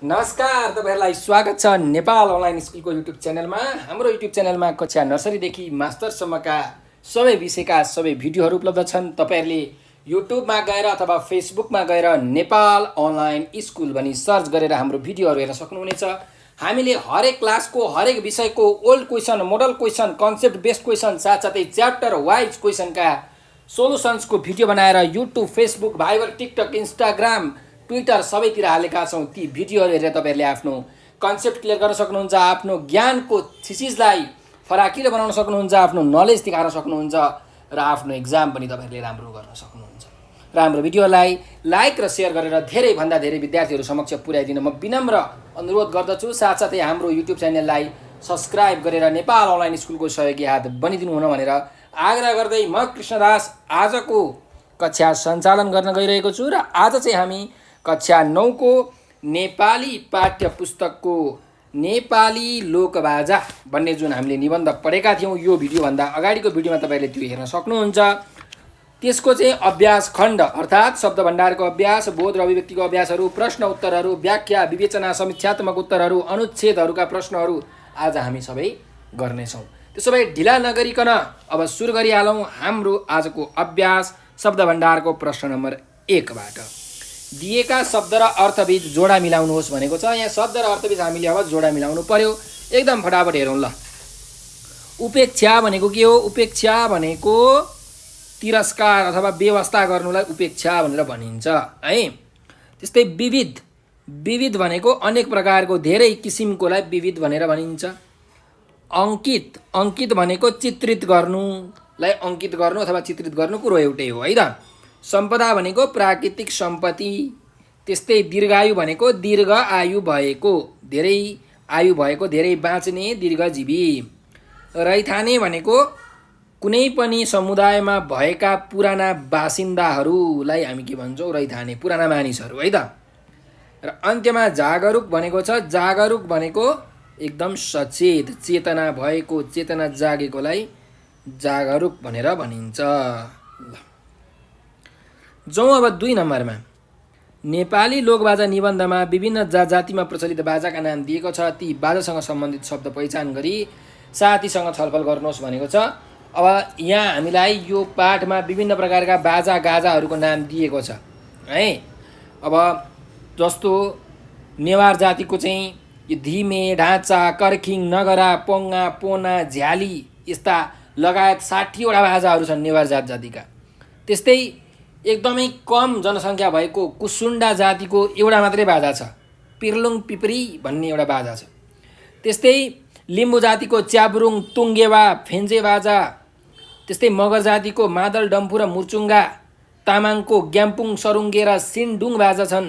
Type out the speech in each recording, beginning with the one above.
नमस्कार, तपाईहरुलाई स्वागत छ नेपाल अनलाइन स्कुलको युट्युब च्यानलमा। हाम्रो युट्युब च्यानलमा कक्षा नर्सरीदेखि मास्टरसम्मका सबै विषयका सबै भिडियोहरू उपलब्ध छन्। तपाईहरुले युट्युबमा गएर अथवा फेसबुकमा गएर नेपाल अनलाइन स्कुल भनी सर्च गरेर हाम्रो भिडियोहरू हेर्न सक्नुहुनेछ। हामीले हरेक क्लासको हरेक विषयको old question, model question, concept based question साथसाथै च्याप्टर वाइज क्वेसनका सोलुसन्सको भिडियो बनाएर YouTube, Facebook, Viber, TikTok, Instagram, Twitter सबैतिर हालेका छौँ। ती भिडियोहरू हेरेर तपाईँहरूले आफ्नो कन्सेप्ट क्लियर गर्न सक्नुहुन्छ, आफ्नो ज्ञानको थिसिसलाई फराकिलो बनाउन सक्नुहुन्छ, आफ्नो नलेज देखाउन सक्नुहुन्छ र आफ्नो एक्जाम पनि तपाईँहरूले राम्रो गर्न सक्नुहुन्छ। र हाम्रो भिडियोलाई लाइक र सेयर गरेर धेरैभन्दा धेरै विद्यार्थीहरू समक्ष पुर्याइदिन म विनम्र अनुरोध गर्दछु। साथसाथै हाम्रो युट्युब च्यानललाई सब्सक्राइब गरेर नेपाल अनलाइन स्कुलको सहयोगी हात बनिदिनु हुन भनेर आग्रह गर्दै म कृष्णदास आजको कक्षा सञ्चालन गर्न गइरहेको छु। र आज चाहिँ हामी कक्षा 9 को नेपाली पाठ्य पुस्तकको नेपाली लोकबाजा भन्ने जुन हामीले निबन्ध पढेका थियौँ, यो भिडियोभन्दा अगाडिको भिडियोमा तपाईँले त्यो हेर्न सक्नुहुन्छ। त्यसको चाहिँ अभ्यास खण्ड अर्थात् शब्द भण्डारको अभ्यास, बोध र अभिव्यक्तिको अभ्यासहरू, प्रश्न उत्तरहरू, व्याख्या, विवेचना, समीक्षात्मक उत्तरहरू, अनुच्छेदहरूका प्रश्नहरू आज हामी सबै गर्नेछौँ। त्यसो भए ढिला नगरिकन अब सुरु गरिहालौँ हाम्रो आजको अभ्यास शब्द भण्डारको प्रश्न नम्बर 1 बाट। दिएका शब्द र अर्थबीच जोडा मिलाउनुहोस् भनेको छ। यहाँ शब्द र अर्थबीच हामीले अब जोडा मिलाउनु पर्यो। एकदम फटाफट हेरौँ ल। उपेक्षा भनेको के हो? उपेक्षा भनेको तिरस्कार अथवा व्यवस्था गर्नुलाई उपेक्षा भनेर भनिन्छ है। त्यस्तै विविध, विविध भनेको अनेक प्रकारको धेरै किसिमकोलाई विविध भनेर भनिन्छ। अङ्कित, अङ्कित भनेको चित्रित गर्नुलाई अङ्कित गर्नु अथवा चित्रित गर्नु कुरो एउटै हो है त। सम्पदा भनेको प्राकृतिक सम्पत्ति। त्यस्तै दीर्घायु भनेको दीर्घ आयु भएको, धेरै आयु भएको, धेरै बाँच्ने, दीर्घजीवी। रैथाने भनेको कुनै पनि समुदायमा भएका पुराना बासिन्दाहरूलाई हामी के भन्छौँ? रैथाने, पुराना मानिसहरू है त। र अन्त्यमा जागरुक भनेको छ। जागरुक भनेको एकदम सचेत, चेतना भएको, चेतना जागेकोलाई जागरुक भनेर भनिन्छ। जाउँ अब 2 नम्बरमा। नेपाली लोकबाजा निबन्धमा विभिन्न जातिमा प्रचलित बाजाका नाम दिएको छ। ती बाजासँग सम्बन्धित शब्द पहिचान गरी साथीसँग छलफल गर्नुहोस् भनेको छ। अब यहाँ हामीलाई यो पाठमा विभिन्न प्रकारका बाजा गाजाहरूको नाम दिएको छ है। अब जस्तो नेवार जातिको चाहिँ यो धिमे, ढाँचा, कर्खिङ, नगरा, पोङ्गा, पोना, झ्याली यस्ता लगायत 60 वटा बाजाहरू छन् नेवार जातिका। त्यस्तै एकदमै कम जनसङ्ख्या भएको कुसुन्डा जातिको एउटा मात्रै बाजा छ, पिर्लुङ पिपरी भन्ने एउटा बाजा छ। त्यस्तै लिम्बू जातिको च्याब्रुङ, तुङ्गेवा, फेन्जे बाजा। त्यस्तै मगर जातिको मादल, डम्फु र मुर्चुङ्गा। तामाङको ग्याम्पुङ, सरुङ्गे र सिन्डुङ बाजा छन्।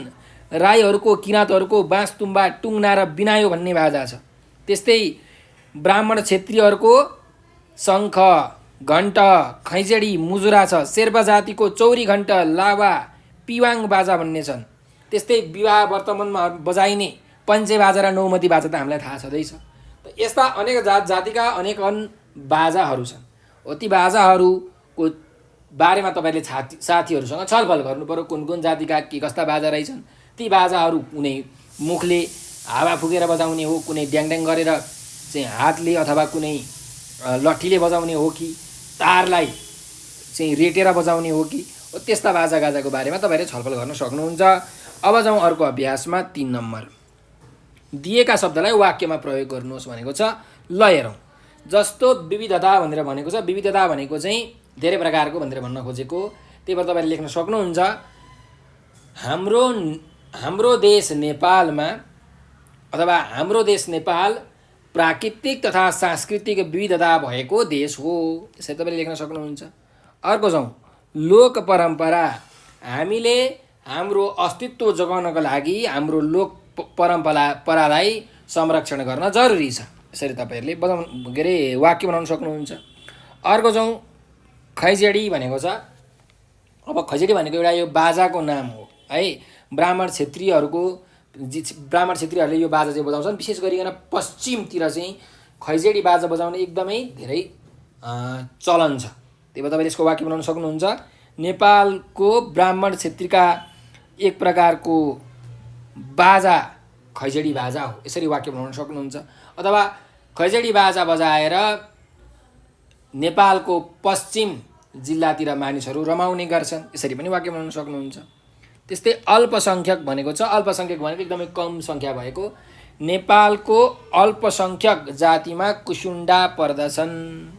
राईहरूको, किराँतहरूको बाँसतुम्बा, टुङ्ना र बिनायो भन्ने बाजा छ। त्यस्तै ब्राह्मण क्षेत्रीहरूको शङ्ख, घण्ट, खैँजडी, मुजुरा छ। शेर्पा जातिको चौरी घण्ट, लावा, पिवाङ बाजा भन्ने छन्। त्यस्तै विवाह वर्तमानमा बजाइने पञ्चे बाजा र नौमती बाजा त हामीलाई थाहा छँदैछ। त यस्ता अनेक जातिका अनेक बाजाहरू छन्। ती बाजाहरूको बारेमा तपाईँले साथीहरूसँग छलफल गर्नु पर्यो। कुन कुन जातिका के कस्ता बाजा रहेछन्। ती बाजाहरू कुनै मुखले हावा फुकेर बजाउने हो, कुनै ड्याङड्याङ गरेर चाहिँ हातले अथवा कुनै लट्ठीले बजाउने हो कि तारलाई चाहिँ रेटेर बजाउने हो कि, त्यस्ता बाजा गाजाको बारेमा तपाईँले छलफल गर्न सक्नुहुन्छ। अब जाउँ अर्को अभ्यासमा 3 नम्बर। दिएका शब्दलाई वाक्यमा प्रयोग गर्नुहोस् भनेको छ। ल हेरौँ। जस्तो विविधता भनेर भनेको छ। विविधता भनेको चाहिँ धेरै प्रकारको भनेर भन्न खोजेको। त्यही भएर तपाईँले लेख्न सक्नुहुन्छ हाम्रो देश नेपालमा अथवा हाम्रो देश नेपाल प्राकृतिक तथा सांस्कृतिक विविधता भएको देश हो। त्यसरी तपाईँले लेख्न सक्नुहुन्छ। अर्को जाउँ। लोक परम्परा, हामीले हाम्रो अस्तित्व जोगाउनको लागि हाम्रो लोक परम्परालाई संरक्षण गर्न जरुरी छ। यसरी तपाईँहरूले के अरे वाक्य बनाउन सक्नुहुन्छ। अर्को जाउँ। खैँजडी भनेको छ। अब खैँजडी भनेको एउटा यो बाजाको नाम हो है। ब्राह्मण क्षेत्रीहरूले यो बाजा चाहिँ बजाउँछन्। विशेष गरिकन पश्चिमतिर चाहिँ खैँजडी बाजा बजाउने एकदमै धेरै चलन छ। त्यही भएर तपाईँले यसको वाक्य बनाउन सक्नुहुन्छ। नेपालको ब्राह्मण क्षेत्रीका एक प्रकारको बाजा खैँजडी बाजा हो, यसरी वाक्य बनाउन सक्नुहुन्छ। अथवा खैँजडी बाजा बजाएर नेपालको पश्चिम जिल्लातिर मानिसहरू रमाउने गर्छन्, यसरी पनि वाक्य बनाउन सक्नुहुन्छ। त्यस्तै अल्पसङ्ख्यक भनेको छ, अल्पसङ्ख्यक भनेको एकदमै कम सङ्ख्या भएको, नेपालको अल्पसङ्ख्यक जातिमा कुसुन्डा पर्दछन्,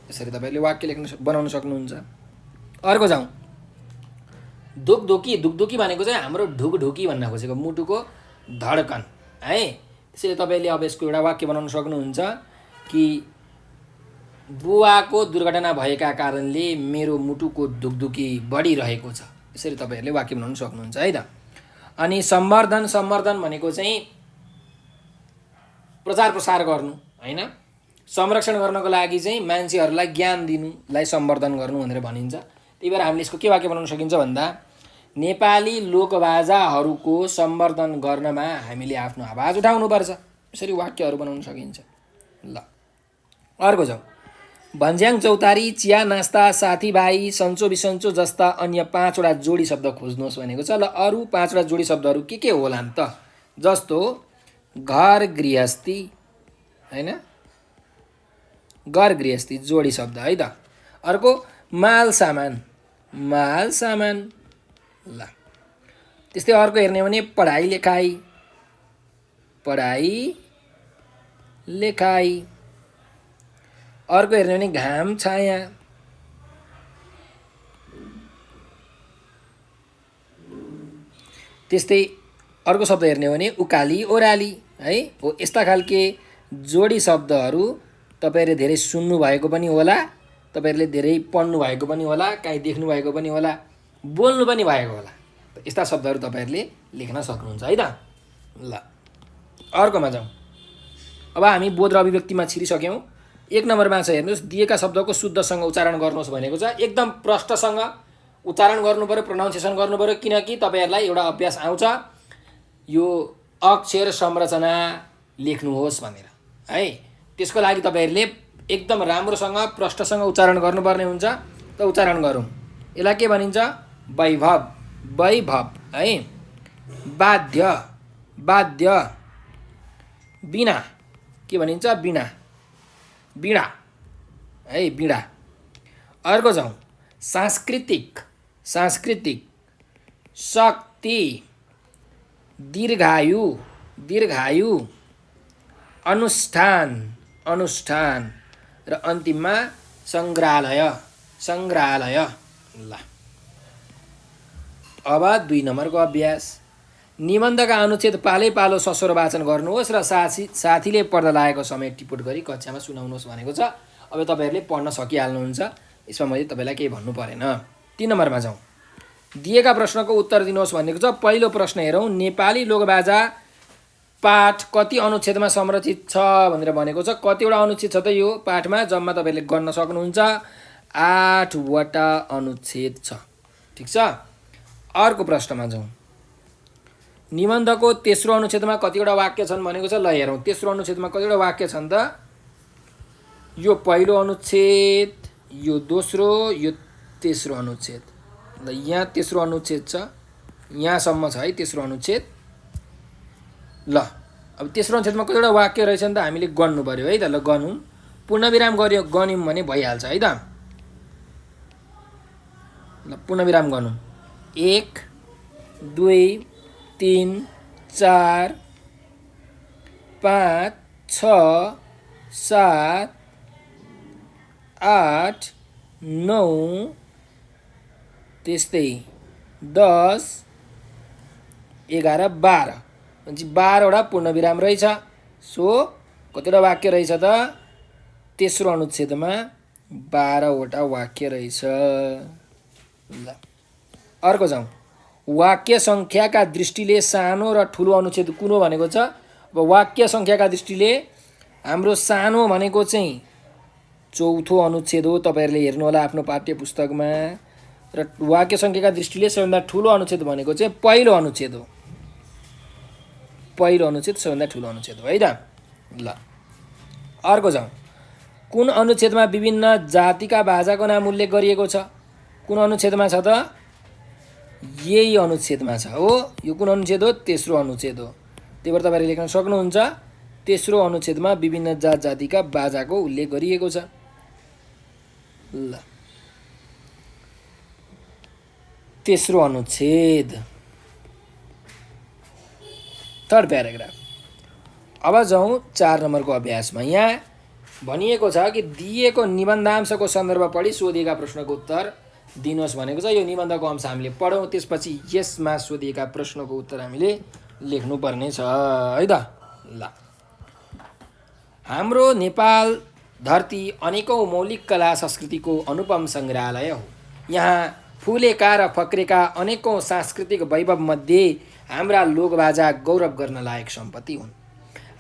यसरी तपाईँले वाक्य बनाउन सक्नुहुन्छ। अर्को जाउँ, दुखदुखी। दुखदुखी भनेको चाहिँ हाम्रो ढुकढुकी भन्न खोजेको मुटुको धड्कन है। त्यसैले तपाईँले अब यसको एउटा वाक्य बनाउन सक्नुहुन्छ कि बुवाको दुर्घटना भएका कारणले मेरो मुटुको दुखदुखी बढिरहेको छ, यसरी तपाईँहरूले वाक्य बनाउन सक्नुहुन्छ है त। अनि सम्वर्धन। सम्वर्धन भनेको चाहिँ प्रचार प्रसार गर्नु होइन, संरक्षण गर्नको लागि चाहिँ मान्छेहरूलाई ज्ञान दिनुलाई सम्वर्धन गर्नु भनेर भनिन्छ। त्यही भएर हामीले यसको के वाक्य बनाउन सकिन्छ भन्दा नेपाली लोकबाजाहरूको सम्वर्धन गर्नमा हामीले आफ्नो आवाज उठाउनुपर्छ, यसरी वाक्यहरू बनाउन सकिन्छ। ल अर्को जाउँ, भन्ज्याङ चौतारी, चिया नास्ता, साथीभाइ, सन्चो बिसन्चो जस्ता अन्य 5वटा जोडी शब्द खोज्नुहोस् भनेको छ। ल अरू 5वटा जोडी शब्दहरू के होलान् त? जस्तो घर गृहस्थी होइन, घर गृहस्थी जोडी शब्द है त। अर्को माल सामान, माल सामान। ल त्यस्तै अर्को हेर्ने हो भने पढाइ लेखाइ, पढाइ लेखाइ। अर्को हेर्ने हो भने घाम छाया, त्यस्तै अर्को शब्द हेर्ने हो भने उकाली ओह्राली है। हो यस्ता खालके जोडी शब्दहरू तपाईँहरूले धेरै सुन्नु भएको पनि होला, तपाईँहरूले धेरै पढ्नु भएको पनि होला, काहीँ देख्नु भएको पनि होला, बोल्नु पनि भएको होला। यस्ता शब्दहरू तपाईँहरूले लेख्न सक्नुहुन्छ है त। ल अर्कोमा जाउँ, अब हामी बोध र अभिव्यक्तिमा छिरिसक्यौँ। 1 नम्बरमा छ हेर्नुहोस्, दिएका शब्दको शुद्धसँग उच्चारण गर्नुहोस् भनेको छ। एकदम प्रष्टसँग उच्चारण गर्नु पऱ्यो, प्रोनाउन्सिएसन गर्नु पऱ्यो, किनकि तपाईँहरूलाई एउटा अभ्यास आउँछ यो अक्षर संरचना लेख्नुहोस् भनेर है। त्यसको लागि तपाईँहरूले एकदम राम्रोसँग प्रष्टसँग उच्चारण गर्नुपर्ने हुन्छ। त उच्चारण गरौँ, यसलाई के भनिन्छ? वैभव, वैभव है। बाध्य, बाध्य। बिना के भनिन्छ? बिना, बिडा है, बिडा। अर्को जाउँ, सांस्कृतिक, सांस्कृतिक। शक्ति, दीर्घायु, दीर्घायु। अनुष्ठान, अनुष्ठान। र अन्तिममा सङ्ग्रहालय, सङ्ग्रहालय। ल अब 2 नम्बरको अभ्यास, निबन्धका अनुच्छेद पालै पालो सस्वरो वाचन गर्नुहोस् र साथीले पढ्दा लागेको समय टिपोट गरी कक्षामा सुनाउनुहोस् भनेको छ। अब तपाईँहरूले पढ्न सकिहाल्नुहुन्छ, यसमा मैले तपाईँलाई केही भन्नु परेन। 3 नम्बरमा जाउँ, दिएका प्रश्नको उत्तर दिनुहोस् भनेको छ। पहिलो प्रश्न हेरौँ, नेपाली लोकबाजा पाठ कति अनुच्छेदमा संरचित छ भनेर भनेको छ। कतिवटा अनुच्छेद छ त यो पाठमा? जम्मा तपाईँहरूले गन्न सक्नुहुन्छ 8वटा अनुच्छेद छ, ठिक छ। अर्को प्रश्नमा जाउँ, निबन्धको तेस्रो अनुच्छेदमा कतिवटा वाक्य छन् भनेको छ। ल हेरौँ, तेस्रो अनुच्छेदमा कतिवटा वाक्य छन् त? यो पहिलो अनुच्छेद, यो दोस्रो, यो तेस्रो अनुच्छेद। ल यहाँ तेस्रो अनुच्छेद छ, यहाँसम्म छ है तेस्रो अनुच्छेद। ल अब तेस्रो अनुच्छेदमा कतिवटा वाक्य रहेछन् त हामीले गन्नु पऱ्यो है त। ल गनौँ, पूर्णविराम गन्यौँ भने भइहाल्छ है त। ल पूर्णविराम गनौँ, 1 2 3 4 5 6 7 8 9 त्यस्तै 10 11 12 भनेपछि 12वटा पूर्णविराम रहेछ। सो कतिवटा वाक्य रहेछ त? तेस्रो अनुच्छेदमा 12वटा वाक्य रहेछ। ल अर्को जाउँ, वाक्य सङ्ख्याका दृष्टिले सानो र ठुलो अनुच्छेद कुन हो भनेको छ। अब वाक्य सङ्ख्याका दृष्टिले हाम्रो सानो भनेको चाहिँ 4थो अनुच्छेद हो, तपाईँहरूले हेर्नु होला आफ्नो पाठ्य पुस्तकमा। र वाक्य सङ्ख्याका दृष्टिले सबैभन्दा ठुलो अनुच्छेद भनेको चाहिँ पहिलो अनुच्छेद हो, पहिलो अनुच्छेद सबैभन्दा ठुलो अनुच्छेद हो है त। ल अर्को जाउँ, कुन अनुच्छेदमा विभिन्न जातिका बाजाको नाम उल्लेख गरिएको छ? कुन अनुच्छेदमा छ त? यही अनुच्छेदमा छ हो। यो कुन अनुच्छेद हो? तेस्रो अनुच्छेद हो। त्यही भएर तपाईँहरूले लेख्न सक्नुहुन्छ। तेस्रो अनुच्छेदमा विभिन्न जात जातिका बाजाको उल्लेख गरिएको छ। ल तेस्रो अनुच्छेद, थर्ड प्याराग्राफ। अब जाउँ 4 नम्बरको अभ्यासमा। यहाँ भनिएको छ कि दिएको निबन्धांशको सन्दर्भ पढी सोधिएका प्रश्नको उत्तर दिनुहोस् भनेको छ। यो निबन्धको अंश हामीले पढौँ, त्यसपछि यसमा सोधिएका प्रश्नको उत्तर हामीले लेख्नुपर्ने छ है त। ल हाम्रो नेपाल धरती अनेकौं मौलिक कला संस्कृतिको अनुपम सङ्ग्रहालय हो। यहाँ फुलेका र फक्रेका अनेकौं सांस्कृतिक वैभव मध्ये हाम्रा लोकबाजा गौरव गर्न लायक सम्पत्ति हुन्।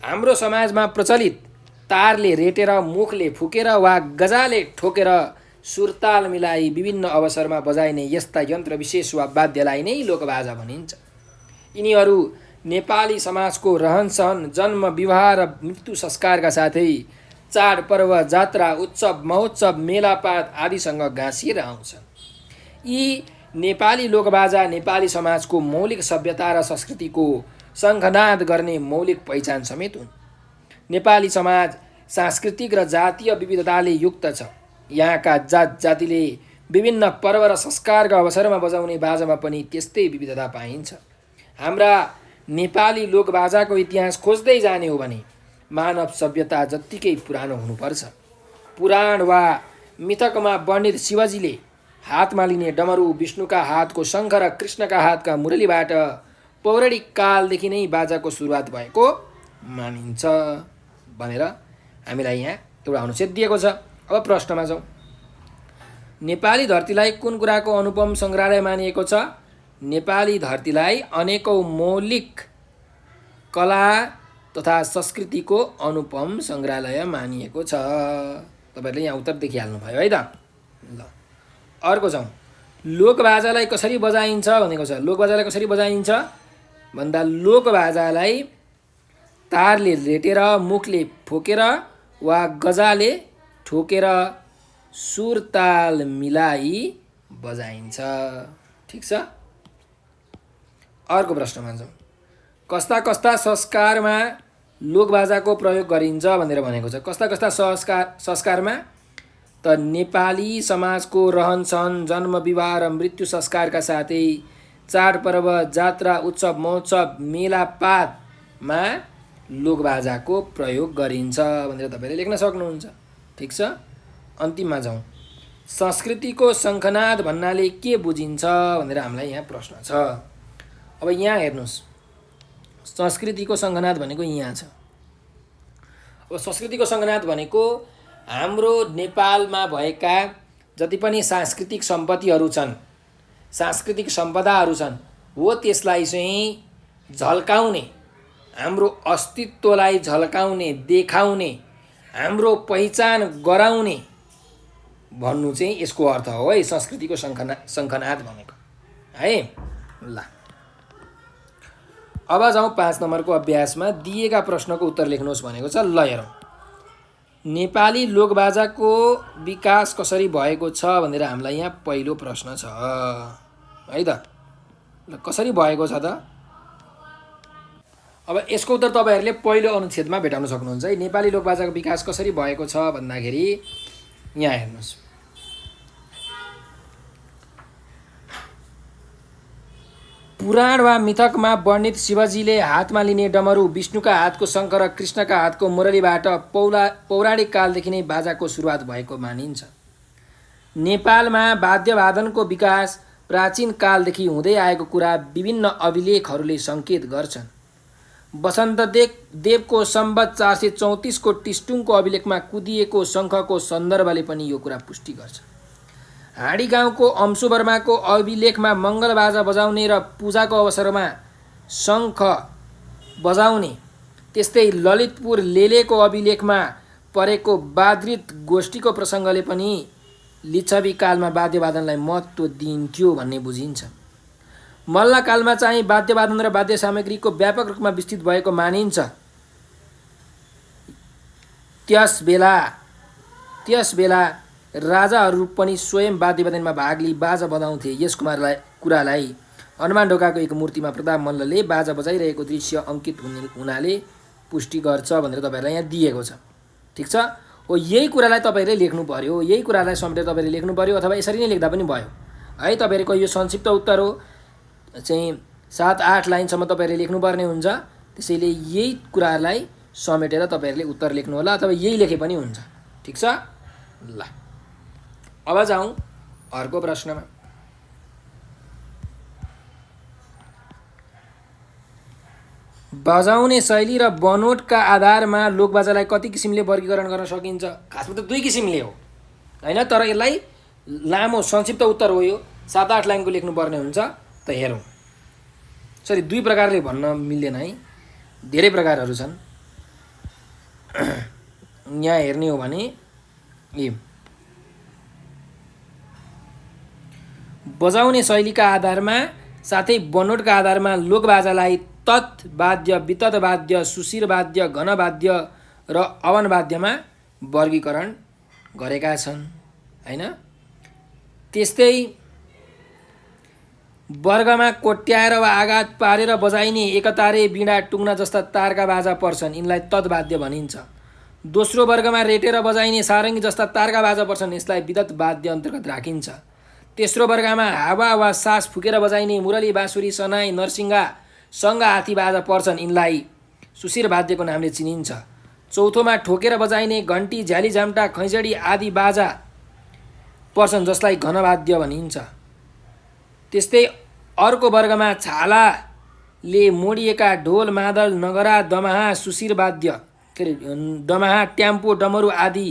हाम्रो समाजमा प्रचलित तारले रेटेर, मुखले फुकेर वा गजाले ठोकेर सुरताल मिलाई विभिन्न अवसरमा बजाइने यस्ता यन्त्र विशेष वा वाद्यलाई नै लोकबाजा भनिन्छ। यिनीहरू नेपाली समाजको रहनसहन, जन्म, विवाह र मृत्यु संस्कारका साथै चाडपर्व, जात्रा, उत्सव, महोत्सव, मेलापात आदिसँग गाँसिएर आउँछन्। यी नेपाली लोकबाजा नेपाली समाजको मौलिक सभ्यता र संस्कृतिको शङ्खनाद गर्ने मौलिक पहिचान समेत हुन्। नेपाली समाज सांस्कृतिक र जातीय विविधताले युक्त छ। यहाँका जात जातिले विभिन्न पर्व र संस्कारका अवसरमा बजाउने बाजामा पनि त्यस्तै विविधता पाइन्छ। हाम्रा नेपाली लोकबाजाको इतिहास खोज्दै जाने हो भने मानव सभ्यता जत्तिकै पुरानो हुनुपर्छ। पुराण वा मिथकमा वर्णित शिवजीले हातमा लिने डमरू, विष्णुका हातको शङ्ख र कृष्णका हातका मुरलीबाट पौराणिक कालदेखि नै बाजाको सुरुवात भएको मानिन्छ भनेर हामीलाई यहाँ एउटा अनुच्छेद दिएको छ। अब प्रश्नमा जाउँ। नेपाली धरतीलाई कुन कुराको अनुपम सङ्ग्रहालय मानिएको छ? नेपाली धरतीलाई अनेकौं मौलिक कला तथा संस्कृतिको अनुपम सङ्ग्रहालय मानिएको छ। तपाईँहरूले यहाँ उत्तर देखिहाल्नुभयो है त। ल अर्को जाउँ। लोकबाजालाई कसरी बजाइन्छ भनेको छ। लोकबाजालाई कसरी बजाइन्छ भन्दा लोकबाजालाई तारले रेटेर, मुखले फुकेर वा गजाले ठोकेर सुरताल मिलाई बजाइन्छ। ठिक छ। अर्को प्रश्नमा जाउँ। कस्ता कस्ता संस्कारमा लोकबाजाको प्रयोग गरिन्छ भनेर भनेको छ। कस्ता कस्ता संस्कारमा त नेपाली समाजको रहनसहन, जन्म, विवाह र मृत्यु संस्कारका साथै चाडपर्व, जात्रा, उत्सव, महोत्सव, मेलापातमा लोकबाजाको प्रयोग गरिन्छ भनेर तपाईँले लेख्न सक्नुहुन्छ। ठिक छ। अन्तिममा जाउँ। संस्कृतिको शङ्खनाद भन्नाले के बुझिन्छ भनेर हामीलाई यहाँ प्रश्न छ। अब यहाँ हेर्नुहोस्, संस्कृतिको शङ्खनाद भनेको यहाँ छ। अब संस्कृतिको शङ्खनाद भनेको हाम्रो नेपालमा भएका जति पनि सांस्कृतिक सम्पत्तिहरू छन्, सांस्कृतिक सम्पदाहरू छन्, हो त्यसलाई चाहिँ झल्काउने, हाम्रो अस्तित्वलाई झल्काउने, देखाउने, हाम्रो पहिचान गराउने भन्नु चाहिँ यसको अर्थ हो है, संस्कृतिको शङ्खनाद भनेको है। ल अब जाउँ 5 नम्बरको अभ्यासमा। दिएका प्रश्नको उत्तर लेख्नुहोस् भनेको छ। ल हेरौँ। नेपाली लोकबाजाको विकास कसरी भएको छ भनेर हामीलाई यहाँ पहिलो प्रश्न छ है त। ल कसरी भएको छ त? अब यसको उत्तर तपाईँहरूले पहिलो अनुच्छेदमा भेटाउन सक्नुहुन्छ है। नेपाली लोकबाजाको विकास कसरी भएको छ भन्दाखेरि यहाँ हेर्नुहोस्। पुराण वा मिथकमा वर्णित शिवजीले हातमा लिने डमरू, विष्णुका हातको शङ्ख र कृष्णका हातको मुरलीबाट पौराणिक कालदेखि नै बाजाको सुरुवात भएको मानिन्छ। नेपालमा वाद्यवादनको विकास प्राचीन कालदेखि हुँदै आएको कुरा विभिन्न अभिलेखहरूले सङ्केत गर्छन्। वसन्तदेवको सम्वत 434 को टिस्टुङको अभिलेखमा कुदिएको शङ्खको सन्दर्भले पनि यो कुरा पुष्टि गर्छ। हाँडी गाउँको अंशु वर्माको अभिलेखमा मङ्गलबाजा बजाउने र पूजाको अवसरमा शङ्ख बजाउने, त्यस्तै ललितपुर लेलेको अभिलेखमा परेको बाद्रित गोष्ठीको प्रसङ्गले पनि लिच्छवी कालमा वाद्यवादनलाई महत्त्व दिइन्थ्यो भन्ने बुझिन्छ। मल्लकालमा चाहिँ वाद्यवादन र वाद्य सामग्रीको व्यापक रूपमा विस्तृत भएको मानिन्छ। त्यस बेला राजाहरू पनि स्वयं वाद्यवादनमा भाग लिई बाजा बजाउँथे। यस कुरालाई हनुमान ढोकाको एक मूर्तिमा प्रताप मल्लले बाजा बजाइरहेको दृश्य अङ्कित हुनाले पुष्टि गर्छ भनेर तपाईँहरूलाई यहाँ दिएको छ। ठिक छ, हो यही कुरालाई तपाईँहरूले लेख्नु पर्यो, यही कुरालाई समेटेर तपाईँहरूले लेख्नु पर्यो, अथवा यसरी नै लेख्दा पनि भयो है। तपाईँहरूको यो संक्षिप्त उत्तर हो चाहिँ 7-8 लाइनसम्म तपाईँहरूले लेख्नुपर्ने हुन्छ। त्यसैले यही कुरालाई समेटेर तपाईँहरूले उत्तर लेख्नु होला, अथवा यही लेखे पनि हुन्छ। ठिक छ, ल अब जाउँ अर्को प्रश्नमा। बजाउने शैली र बनोटका आधारमा लोकबाजालाई कति किसिमले वर्गीकरण गर्न सकिन्छ? खासमा त 2 किसिमले हो हैन, तर यसलाई लामो संक्षिप्त उत्तर हो यो, 7-8 लाइनको लेख्नुपर्ने हुन्छ। त हेरौँ, सरी 2 प्रकारले भन्न मिल्दैन है, धेरै प्रकारहरू छन्। यहाँ हेर्ने हो भने बजाउने शैलीका आधारमा साथै बनोटका आधारमा लोकबाजालाई तत्वाद्य, विततवाद्य, सुशिरवाद्य, घनवाद्य र अवनवाद्यमा वर्गीकरण गरेका छन् हैन। त्यस्तै वर्गमा कोट्याएर वा आघात पारेर बजाइने एकतारे, बिँडा, टुङ्ना जस्ता तारका बाजा पर्छन्, यिनलाई तत्वाद्य भनिन्छ। दोस्रो वर्गमा रेटेर बजाइने सारङ्गी जस्ता तारका बाजा पर्छन्, यसलाई विदत वाद्य अन्तर्गत राखिन्छ। तेस्रो वर्गमा हावा वा सास फुकेर बजाइने मुरली, बाँसुरी, सनाई, नरसिङ्गा, सङ्गा हाथी बाजा पर्छन्, यिनलाई सुशिर वाद्यको नामले चिनिन्छ। चौथोमा ठोकेर बजाइने घन्टी, झ्याली, झाम्टा, खैँजडी आदि बाजा पर्छन्, जसलाई घनवाद्य भनिन्छ। त्यस्तै अर्को वर्गमा छालाले मोडिएका ढोल, मादल, नगरा, दमाहा, सुशिर वाद्य के अरे दमाहा, ट्याम्पो, डमरू आदि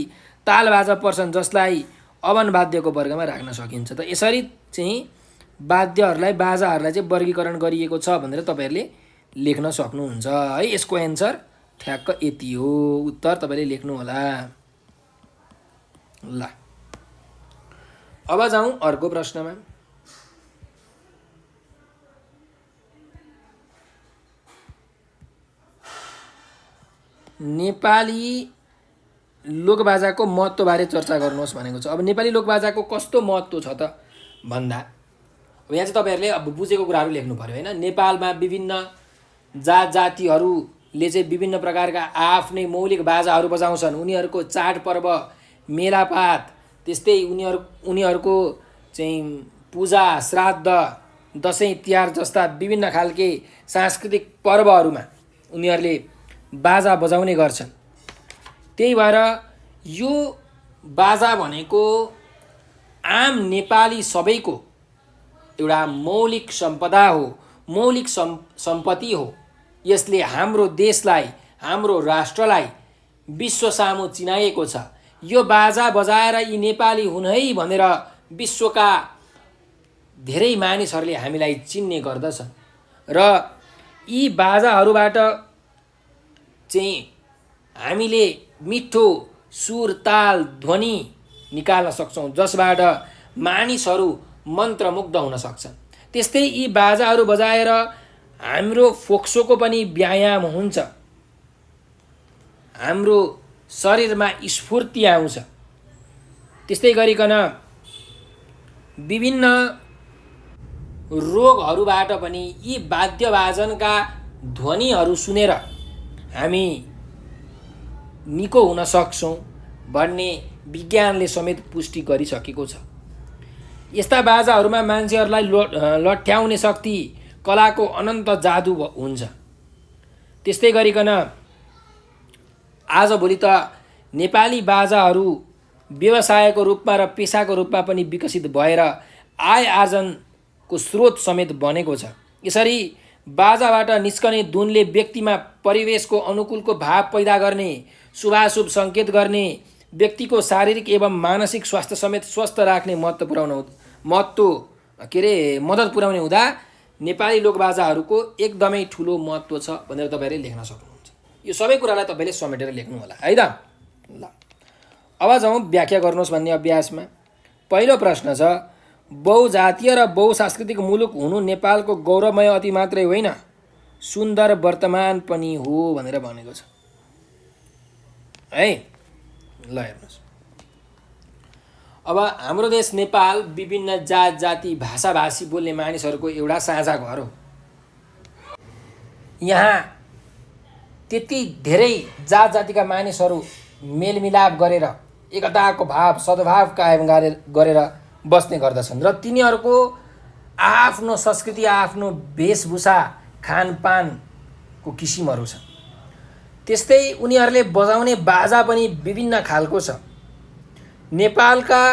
ताल बाजा पर्छन्, जसलाई अवन वाद्यको वर्गमा राख्न सकिन्छ। त यसरी चाहिँ वाद्यहरूलाई, बाजाहरूलाई चाहिँ वर्गीकरण गरिएको छ भनेर तपाईँहरूले लेख्न सक्नुहुन्छ है। यसको एन्सर ठ्याक्क यति हो, उत्तर तपाईँले लेख्नु होला। ल अब जाउँ अर्को प्रश्नमा। नेपाली लोकबाजाको महत्त्वबारे चर्चा गर्नुहोस् भनेको छ। अब नेपाली लोकबाजाको कस्तो महत्त्व छ त भन्दा, अब यहाँ चाहिँ तपाईँहरूले अब बुझेको कुराहरू लेख्नु पर्यो हैन। नेपालमा विभिन्न जातिहरूले चाहिँ विभिन्न प्रकारका आफ्नै मौलिक बाजाहरू बजाउँछन्। उनीहरूको चाडपर्व, मेलापात, त्यस्तै उनीहरूको चाहिँ पूजा, श्राद्ध, दसैँ, तिहार जस्ता विभिन्न खालके सांस्कृतिक पर्वहरूमा उनीहरूले बाजा बजाउने गर्छन्। त्यही भएर यो बाजा भनेको आम नेपाली सबैको एउटा मौलिक सम्पदा हो, मौलिक सम्पत्ति हो। यसले हाम्रो देशलाई, हाम्रो राष्ट्रलाई विश्व सामु चिनाएको छ। यो बाजा बजाएर यी नेपाली हुन् है भनेर विश्वका धेरै मानिसहरूले हामीलाई चिन्ने गर्दछन् र यी बाजाहरूबाट चाहिँ हामीले मिठो सुर, ताल, ध्वनि निकाल्न सक्छौँ, जसबाट मानिसहरू मन्त्रमुग्ध हुन सक्छन्। त्यस्तै यी बाजाहरू बजाएर हाम्रो फोक्सोको पनि व्यायाम हुन्छ, हाम्रो शरीरमा स्फूर्ति आउँछ। त्यस्तै गरिकन विभिन्न रोगहरूबाट पनि यी वाद्यवादनका ध्वनिहरू सुनेर हामी निको हुन सक्छौँ भन्ने विज्ञानले समेत पुष्टि गरिसकेको छ। यस्ता बाजाहरूमा मान्छेहरूलाई लट्याउने शक्ति, कलाको अनन्त जादु हुन्छ। त्यस्तै गरिकन आजभोलि त नेपाली बाजाहरू व्यवसायको रूपमा र पेसाको रूपमा पनि विकसित भएर आय आर्जनको स्रोत समेत बनेको छ। यसरी बाजाबाट निस्कने धुनले व्यक्तिमा परिवेशको अनुकूलको भाव पैदा गर्ने, शुभाशुभ सङ्केत गर्ने, व्यक्तिको शारीरिक एवं मानसिक स्वास्थ्य समेत स्वस्थ राख्ने मद्दत पुर्याउने हुँदा नेपाली लोकबाजाहरूको एकदमै ठुलो महत्त्व छ भनेर तपाईँहरूले लेख्न सक्नुहुन्छ। यो सबै कुरालाई तपाईँले समेटेर लेख्नु होला है त। ल अब जाउँ व्याख्या गर्नुहोस् भन्ने अभ्यासमा। पहिलो प्रश्न छ, बहुजातीय र बहुसांस्कृतिक मुलुक हुनु नेपालको गौरवमय अति मात्रै होइन, सुन्दर वर्तमान पनि हो भनेर भनेको छ है। ल हेर्नुहोस्, अब हाम्रो देश नेपाल विभिन्न जात जाति भाषा भाषी बोल्ने मानिसहरूको एउटा साझा घर हो। यहाँ त्यति धेरै जात जातिका मानिसहरू मेलमिलाप गरेर एकताको भाव सद्भाव कायम गरेर बस्ने गर्दछन् र तिनीहरूको आफ्नो संस्कृति आफ्नो वेशभूषा खानपानको किसिमहरू छ। त्यस्तै उनीहरूले बजाउने बाजा पनि विभिन्न खालको छ। नेपालका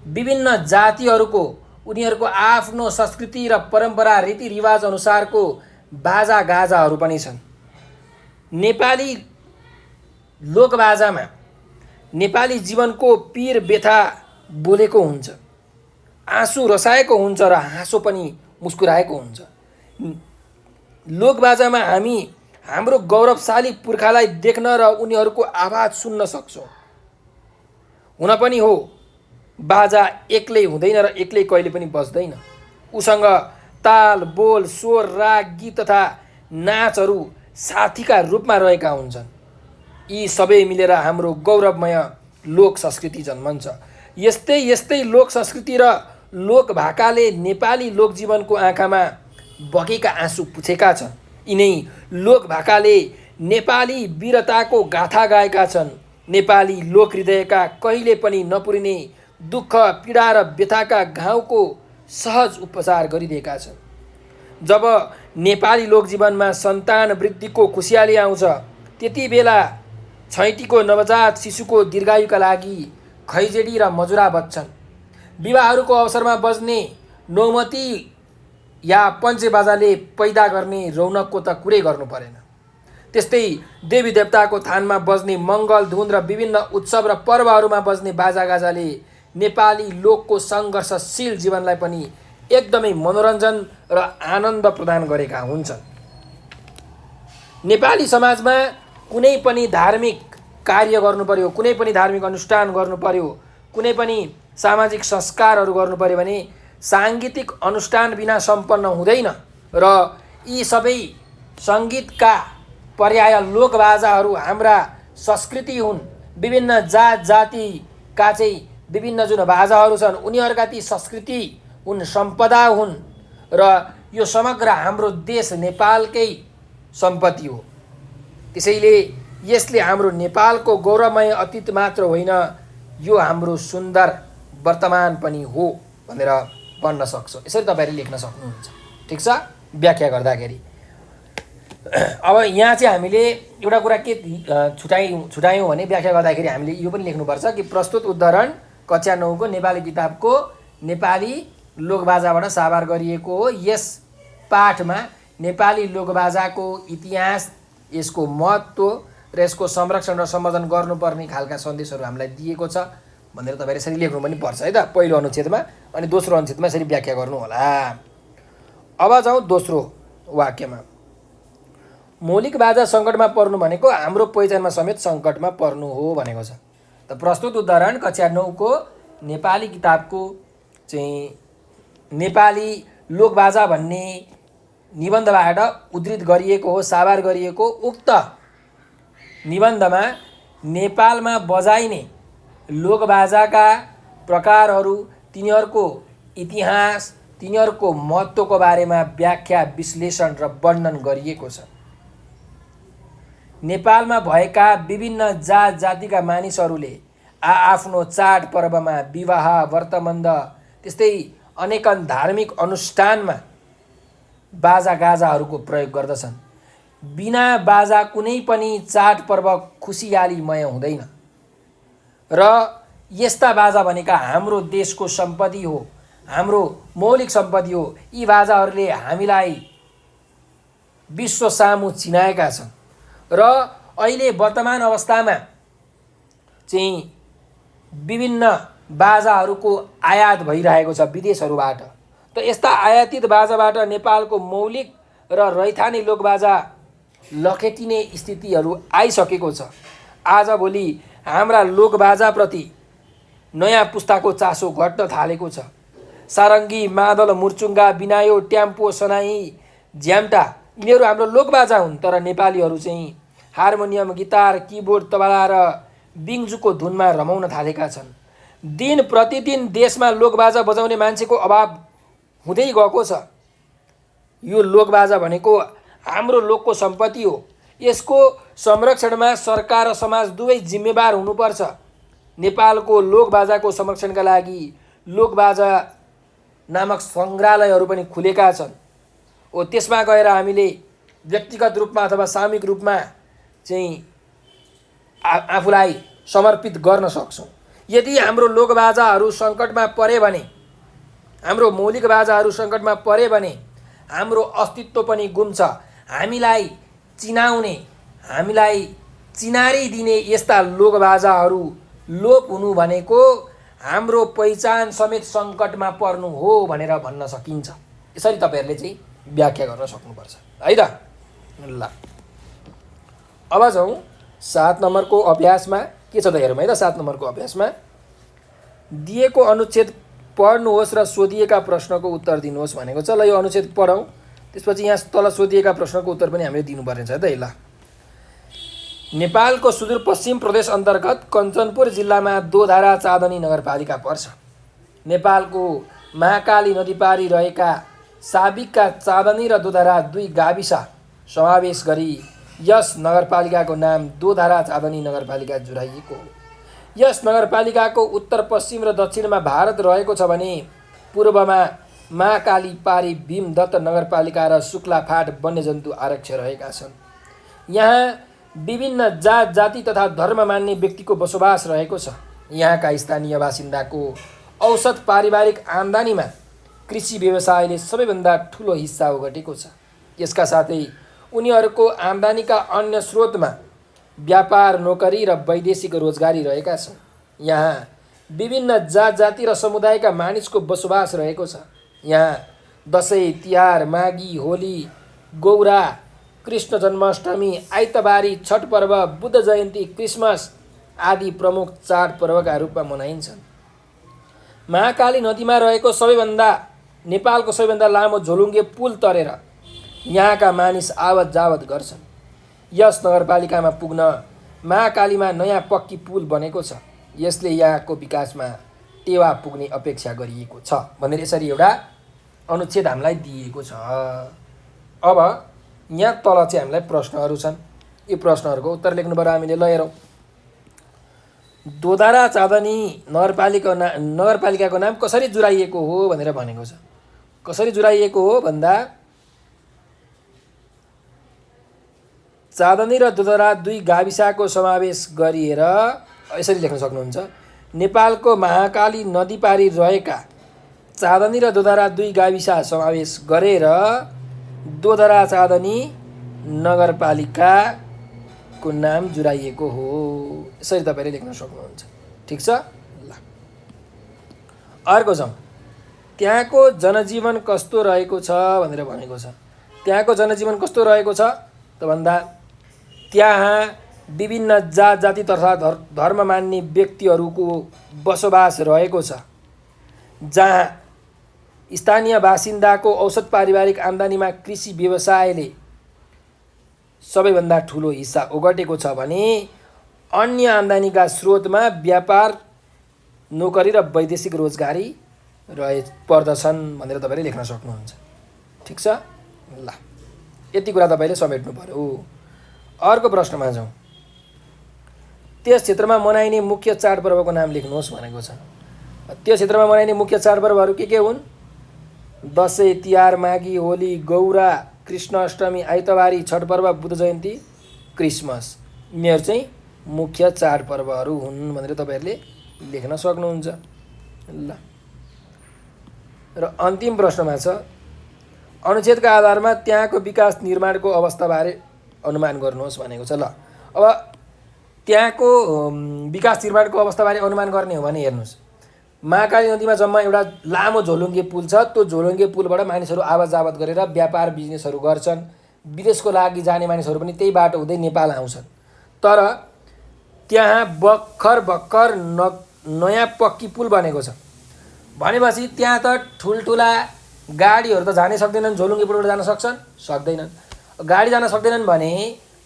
विभिन्न जातिहरूको उनीहरूको आफ्नो संस्कृति र परम्परा रीतिरिवाज अनुसारको बाजा गाजाहरू पनि छन्। नेपाली लोकबाजामा नेपाली जीवनको पीर व्यथा बोलेको हुन्छ, आँसु रसाएको हुन्छ र हाँसो पनि मुस्कुराएको हुन्छ। लोकबाजामा हामी हाम्रो गौरवशाली पुर्खालाई देख्न र उनीहरूको आवाज सुन्न सक्छौँ। हुन पनि हो, बाजा एक्लै हुँदैन र एक्लै कहिले पनि बज्दैन। उसँग ताल बोल स्वर राग गीत तथा नाचहरू साथीका रूपमा रहेका हुन्छन्। यी सबै मिलेर हाम्रो गौरवमय लोक संस्कृति जन्मन्छ। यस्तै यस्तै लोक संस्कृति र लोक भाकाले नेपाली लोकजीवनको आँखामा बगेका आँसु पुछेका छन्। यिनै लोक भाकाले नेपाली वीरताको गाथा गाएका छन्। नेपाली लोक हृदयका कहिले पनि नपुरिने दुःख पीडा र व्यथाका घाउको सहज उपचार गरिदिएका छन्। जब नेपाली लोकजीवनमा सन्तान वृद्धिको खुसियाली आउँछ, त्यति बेला छैटीको नवजात शिशुको दीर्घायुका लागि खैजेडी र मजुरा बज्छन्। विवाहहरूको अवसरमा बज्ने नौमती या पञ्चेबाजाले पैदा गर्ने रौनकको त कुरै गर्नु परेन। त्यस्तै देवी देवताको थानमा बज्ने मङ्गल धुन र विभिन्न उत्सव र पर्वहरूमा बज्ने बाजागाजाले नेपाली लोकको सङ्घर्षशील जीवनलाई पनि एकदमै मनोरञ्जन र आनन्द प्रदान गरेका हुन्छन्। नेपाली समाजमा कुनै पनि धार्मिक कार्य गर्नु पर्यो, कुनै पनि धार्मिक अनुष्ठान गर्नु पर्यो, कुनै पनि सामाजिक संस्कारहरू गर्नु पर्यो भने साङ्गीतिक अनुष्ठान बिना सम्पन्न हुँदैन र यी सबै सङ्गीतका पर्याय लोकबाजाहरू हाम्रा संस्कृति हुन्। विभिन्न जात जातिका चाहिँ विभिन्न जुन बाजाहरू छन् उनीहरूका ती संस्कृति हुन्, सम्पदा हुन् र यो समग्र हाम्रो देश नेपालकै सम्पत्ति हो। त्यसैले यसले हाम्रो नेपालको गौरवमय अतीत मात्र होइन, यो हाम्रो सुन्दर वर्तमान पनि हो भनेर भन्न सक्छौँ। यसरी तपाईँहरूले लेख्न सक्नुहुन्छ। ठिक छ, व्याख्या गर्दाखेरि। अब यहाँ चाहिँ हामीले एउटा कुरा के छुट्यायौँ भने व्याख्या गर्दाखेरि हामीले यो पनि लेख्नुपर्छ कि प्रस्तुत उद्धरण कक्षा 9 को नेपाली किताबको नेपाली लोकबाजाबाट साभार गरिएको हो। यस पाठमा नेपाली लोकबाजाको इतिहास, यसको महत्त्व र यसको संरक्षण र सम्वर्धन गर्नुपर्ने खालका सन्देशहरू हामीलाई दिएको छ भनेर तपाईँले यसरी लेख्नु पनि पर्छ है त, पहिलो अनुच्छेदमा। अनि दोस्रो अनुच्छेदमा यसरी व्याख्या गर्नु होला। अब जाउँ दोस्रो वाक्यमा। मौलिक बाजा सङ्कटमा पर्नु भनेको हाम्रो पहिचानमा समेत सङ्कटमा पर्नु हो भनेको छ। त प्रस्तुत उदाहरण कक्षा 9 को नेपाली किताबको चाहिँ नेपाली लोकबाजा भन्ने निबन्धबाट उद्धृत गरिएको हो, साभार गरिएको। उक्त निबन्धमा नेपालमा बजाइने लोकबाजाका प्रकारहरू, तिनीहरूको इतिहास, तिनीहरूको महत्त्वको बारेमा व्याख्या विश्लेषण र वर्णन गरिएको छ। नेपालमा भएका विभिन्न जात जातिका मानिसहरूले आफ्नो चाडपर्वमा, विवाह व्रतबन्ध, त्यस्तै अनेकन धार्मिक अनुष्ठानमा बाजागाजाहरूको प्रयोग गर्दछन्। बिना बाजा कुनै पनि चाडपर्व खुसियालीमय हुँदैन र यस्ता बाजा भनेका हाम्रो देशको सम्पत्ति हो, हाम्रो मौलिक सम्पत्ति हो। यी बाजाहरूले हामीलाई विश्व सामु चिनाएका छन् र अहिले वर्तमान अवस्थामा चाहिँ विभिन्न बाजाहरूको आयात भइरहेको छ विदेशहरूबाट। त यस्ता आयातित बाजाबाट नेपालको मौलिक र रैथाने लोकबाजा लखेटिने स्थितिहरू आइसकेको छ। आजभोलि हाम्रा लोकबाजाप्रति नयाँ पुस्ताको चासो घट्न थालेको छ। सारङ्गी, मादल, मुर्चुङ्गा, बिनायो, ट्याम्पो, सनाई, झ्याम्टा यिनीहरू हाम्रो लोकबाजा हुन्। तर नेपालीहरू चाहिँ हार्मोनियम, गिटार, किबोर्ड, तबला र बिङ्जुको धुनमा रमाउन थालेका छन्। दिन प्रतिदिन देशमा लोकबाजा बजाउने मान्छेको अभाव हुँदै गएको छ। यो लोकबाजा भनेको हाम्रो लोकको सम्पत्ति हो। यसको संरक्षणमा सरकार र समाज दुवै जिम्मेवार हुनुपर्छ। नेपालको लोकबाजाको संरक्षणका लागि लोकबाजा नामक सङ्ग्रहालयहरू पनि खुलेका छन्। ओ त्यसमा गएर हामीले व्यक्तिगत रूपमा अथवा सामूहिक रूपमा चाहिँ आफूलाई समर्पित गर्न सक्छौँ। यदि हाम्रो लोकबाजाहरू सङ्कटमा परे भने, हाम्रो मौलिक बाजाहरू सङ्कटमा परे भने हाम्रो अस्तित्व पनि गुम्छ। हामीलाई चिनाउने, हामीलाई चिनारी दिने यस्ता लोकबाजाहरू लोप हुनु भनेको हाम्रो पहिचान समेत सङ्कटमा पर्नु हो भनेर भन्न सकिन्छ। यसरी तपाईँहरूले चाहिँ व्याख्या गर्न सक्नुपर्छ है त। ल अब जाउँ 7 नम्बरको अभ्यासमा। के छ त हेरौँ है त। 7 नम्बरको अभ्यासमा दिएको अनुच्छेद पढ्नुहोस् र सोधिएका प्रश्नको उत्तर दिनुहोस् भनेको छ। ल यो अनुच्छेद पढौँ, त्यसपछि यहाँ तल सोधिएका प्रश्नको उत्तर पनि हामीले दिनुपर्ने छ है त। ल नेपालको सुदूरपश्चिम प्रदेश अन्तर्गत कञ्चनपुर जिल्लामा दोधारा चाँदनी नगरपालिका पर्छ। नेपालको महाकाली नदी पारी रहेका साबिकका चाँदनी र दोधारा दुई गाविस समावेश गरी यस नगरपालिकाको नाम दोधारा चाँदनी नगरपालिका जुराइएको हो। यस नगरपालिकाको उत्तर पश्चिम र दक्षिणमा भारत रहेको छ भने पूर्वमा महाकाली पारी भीमदत्त नगरपालिका र शुक्लाफाट वन्यजन्तु आरक्ष रहेका छन्। यहाँ विभिन्न जात जाति तथा धर्म मान्ने व्यक्तिको बसोबास रहेको छ। यहाँका स्थानीय बासिन्दाको औसत पारिवारिक आम्दानीमा कृषि व्यवसायले सबैभन्दा ठुलो हिस्सा ओगटेको छ। यसका साथै उनीहरूको आम्दानीका अन्य स्रोतमा व्यापार, नोकरी र वैदेशिक रोजगारी रहेका छन्। यहाँ विभिन्न जात जाति र समुदायका मानिसको बसोबास रहेको छ। यहाँ दसैँ, तिहार, माघी, होली, गौरा, कृष्ण जन्माष्टमी, आइतबारी, छठ पर्व, बुद्ध जयन्ती, क्रिसमस आदि प्रमुख चाडपर्वका रूपमा मनाइन्छन्। महाकाली नदीमा रहेको नेपालको सबैभन्दा लामो झोलुङ्गे पुल तरेर यहाँका मानिस आवत जावत गर्छन्। यस नगरपालिकामा पुग्न महाकालीमा नयाँ पक्की पुल बनेको छ। यसले यहाँको विकासमा टेवा पुग्ने अपेक्षा गरिएको छ भनेर यसरी एउटा अनुच्छेद हामीलाई दिएको छ। अब यहाँ तल चाहिँ हामीलाई प्रश्नहरू छन्। यी प्रश्नहरूको उत्तर लेख्नु पर्यो हामीले। ल हेरौँ। दोधारा चाँदनी नगरपालिकाको नाम कसरी जुराइएको हो भनेर भनेको छ। कसरी जुराइएको हो भन्दा चाँदनी र दोधारा दुई गाविसको समावेश गरिएर यसरी लेख्न सक्नुहुन्छ। नेपालको महाकाली नदी पारी रहेका चाँदनी र दोधारा दुई गाविस समावेश गरेर दोधारा चाँदनी नगरपालिकाको नाम जुराइएको हो। यसरी तपाईँले लेख्न सक्नुहुन्छ। ठिक छ। ल अर्को छ। त्यहाँको जनजीवन कस्तो रहेको छ भनेर भनेको छ। त्यहाँको जनजीवन कस्तो रहेको छ त भन्दा त्यहाँ विभिन्न जात जाति तथा धर्म मान्ने व्यक्तिहरूको बसोबास रहेको छ। जहाँ स्थानीय बासिन्दाको औसत पारिवारिक आम्दानीमा कृषि व्यवसायले सबैभन्दा ठुलो हिस्सा ओगटेको छ भने अन्य आम्दानीका स्रोतमा व्यापार, नोकरी र वैदेशिक रोजगारी पर्दछन् भनेर तपाईँले लेख्न सक्नुहुन्छ। ठिक छ। ल यति कुरा तपाईँले समेट्नु पर्यो। अर्को प्रश्नमा जाउँ। त्यस क्षेत्रमा मनाइने मुख्य चाडपर्वको नाम लेख्नुहोस् भनेको छ। त्यस क्षेत्रमा मनाइने मुख्य चाडपर्वहरू के हुन्? दसैँ, तिहार, माघी, होली, गौरा, कृष्ण अष्टमी, आइतबारी, छठ पर्व, बुद्ध जयन्ती, क्रिसमस यिनीहरू चाहिँ मुख्य चाडपर्वहरू हुन् भनेर तपाईँहरूले लेख्न सक्नुहुन्छ। ल र अन्तिम प्रश्नमा छ। अनुच्छेदका आधारमा त्यहाँको विकास निर्माणको अवस्थाबारे अनुमान गर्नुहोस् भनेको छ। ल अब त्यहाँको विकास निर्माणको अवस्थाबारे अनुमान गर्ने हो भने हेर्नुहोस्। महाकाली नदीमा जम्मा एउटा लामो झोलुङ्गे पुल छ। त्यो झोलुङ्गे पुलबाट मानिसहरू आवत जावत गरेर व्यापार बिजनेसहरू गर्छन्। विदेशको लागि जाने मानिसहरू पनि त्यही बाटो हुँदै नेपाल आउँछन्। तर त्यहाँ भर्खर नयाँ पक्की पुल बनेको छ भनेपछि त्यहाँ त ठुल्ठुला गाडीहरू त जानै सक्दैनन्। झोलुङ्गे पुलबाट जान सक्छन्? सक्दैनन्। गाडी जान सक्दैनन् भने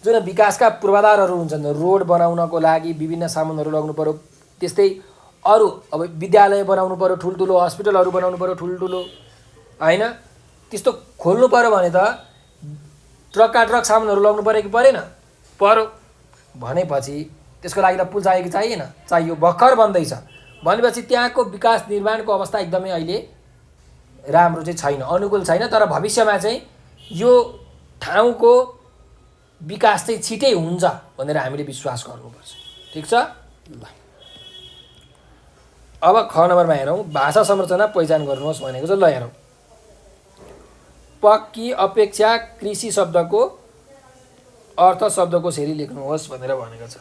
जुन विकासका पूर्वाधारहरू हुन्छन्, रोड बनाउनको लागि विभिन्न सामानहरू लग्नु पर्यो, त्यस्तै अरू अब विद्यालय बनाउनु पर्यो ठुल्ठुलो, हस्पिटलहरू बनाउनु पर्यो ठुल्ठुलो, होइन? त्यस्तो खोल्नु पर्यो भने त ट्रकका ट्रक सामानहरू लगाउनु पऱ्यो कि परेन? पर्यो। भनेपछि त्यसको लागि त पुल चाहियो कि चाहिएन? चाहियो। भर्खर बन्दैछ भनेपछि त्यहाँको विकास निर्माणको अवस्था एकदमै अहिले राम्रो चाहिँ छैन, अनुकूल छैन। तर भविष्यमा चाहिँ यो ठाउँको विकास चाहिँ छिटै हुन्छ भनेर हामीले विश्वास गर्नुपर्छ। ठिक छ? ल अब ख नम्बरमा हेरौँ, भाषा संरचना पहिचान गर्नुहोस् भनेको छ। ल हेरौँ, पक्की अपेक्षा कृषि शब्दको अर्थ शब्दकोश हेरी लेख्नुहोस् भनेर भनेको छ।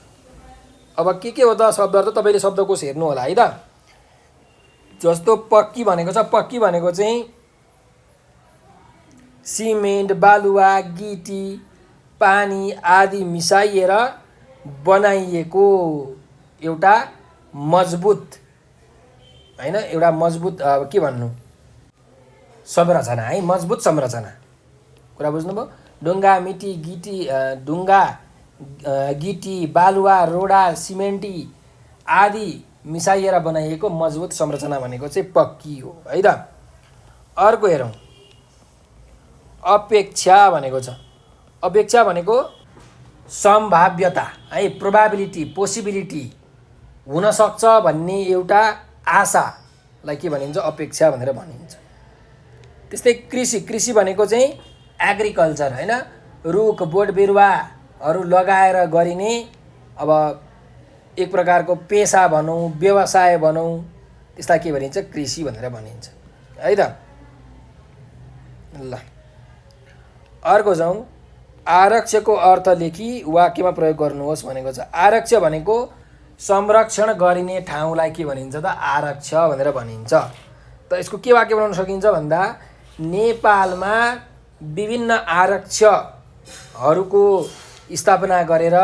अब के हो त शब्दहरू त तपाईँले शब्दकोश हेर्नु होला है त। जस्तो पक्की भनेको छ, पक्की भनेको चाहिँ सिमेन्ट, बालुवा, गिटी, पानी आदि मिसाइएर बनाइएको एउटा मजबुत, होइन, एउटा मजबुत के भन्नु, संरचना है, मजबुत संरचना। कुरा बुझ्नुभयो? ढुङ्गा गिटी, बालुवा, रोडा, सिमेन्टी आदि मिसाइएर बनाइएको मजबुत संरचना भनेको चाहिँ पक्की हो है त। अर्को हेरौँ, अपेक्षा भनेको छ। अपेक्षा भनेको सम्भाव्यता है, प्रोबाबिलिटी, पोसिबिलिटी, हुनसक्छ भन्ने एउटा आशालाई के भनिन्छ? अपेक्षा भनेर भनिन्छ। त्यस्तै कृषि भनेको चाहिँ एग्रिकल्चर, होइन, रुख बोट बिरुवाहरू लगाएर गरिने अब एक प्रकारको पेसा भनौँ, व्यवसाय भनौँ, त्यसलाई के भनिन्छ? कृषि भनेर भनिन्छ है त। ल अर्को जाउँ, आरक्षको अर्थ लेखी वाक्यमा प्रयोग गर्नुहोस् भनेको छ। आरक्ष भनेको संरक्षण गरिने ठाउँलाई के भनिन्छ त? आरक्ष भनेर भनिन्छ। त यसको के वाक्य बनाउन सकिन्छ भन्दा, नेपालमा विभिन्न आरक्षहरूको स्थापना गरेर